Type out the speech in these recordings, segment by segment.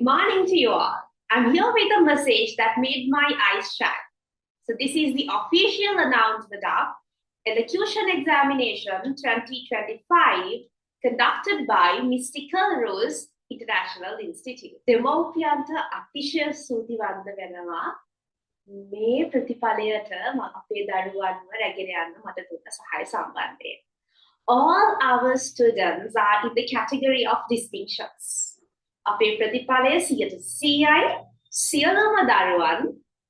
Good morning to you all. I'm here with a message that made my eyes shine. So this is the official announcement of Elocution Examination 2025 conducted by Mystical Rose International Institute. දෙමව්පියන්ට අතිශය ස්තුතිවන්ත වෙනවා මේ ප්‍රතිඵලයට අපේ දරුවන්ව රැගෙන යන්න මට දුන්න සහාය සම්බන්ධයෙන්. All our students are in the category of distinctions. අපේ ප්‍රතිඵලය 100%යි සියලුම දරුවන්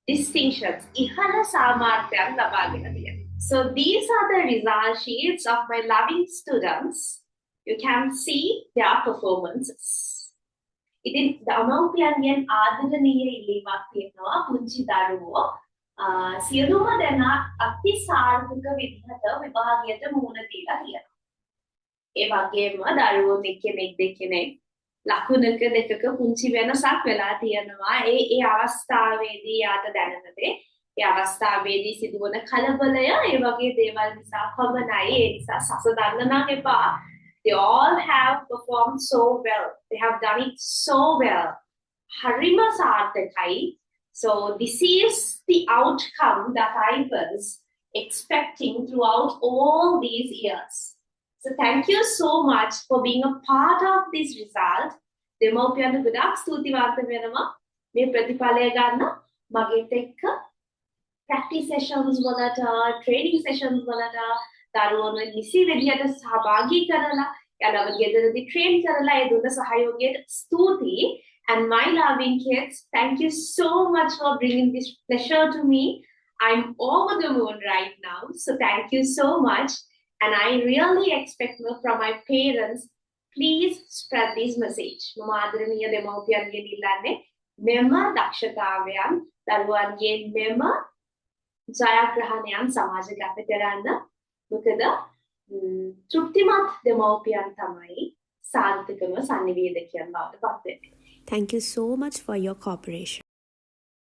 distinctions ඉහළ සාමාර්ථයක් ලබාගෙන තියෙනවා. So these are the result sheets of my loving students. You can see their performances. ඉතින් දමව්පියන්ගෙන් ආදරණීය ඉල්ලීමක් තියෙනවා පුංචි දරුවෝ සියලුම දෙනා අති සාර්ථක විදිහට විභාගයට මුහුණ දීලා තියෙනවා. ඒ වගේම දරුවෝ එක්කෙනෙක් දෙකෙනෙක් ලකුණක දෙකක පුංචි වෙනසක් වෙලා තියෙනවා. ඒ අවස්ථාවේදී යාට දැනෙන දේ ඒ අවස්ථාවේදී සිදුවන කලබලය ඒ වගේ දේවල් නිසා පමණයි. ඒ නිසා සසඳන්න නම් එපා. They all have performed so well. They have done it so well. හරිම සාර්ථකයි. So this is the outcome that I was expecting throughout all these years. So thank you so much for being a part of this result. දෙමව්පියන්ට ගොඩාක් ස්තුතිවන්ත වෙනවා මේ ප්‍රතිඵලය ගන්න මගෙත් එක්ක practice sessions වලට training sessions වලට දරුවන්ව නිසි විදිහට සහභාගී කරලා යාළුවව ගෙදරදී train කරලා ඒ දුන්න සහයෝගයට ස්තුතියි. And my loving kids, thank you so much for bringing this pleasure to me. I'm over the moon right now. So thank you so much. And I really expect more from my parents. Please spread this message. මම ආදරණීය දෙමව්පියන්ගෙන් ඉල්ලන්නේ මෙම දක්ෂතාවයන් දරුවන්ගේ මෙම ජයග්‍රහණයන් සමාජගත කරන්න. මොකද තෘප්තිමත් දෙමව්පියන් තමයි සාර්ථකව සංනිවේදකයන් බවට පත් වෙන්නේ. Thank you so much for your cooperation.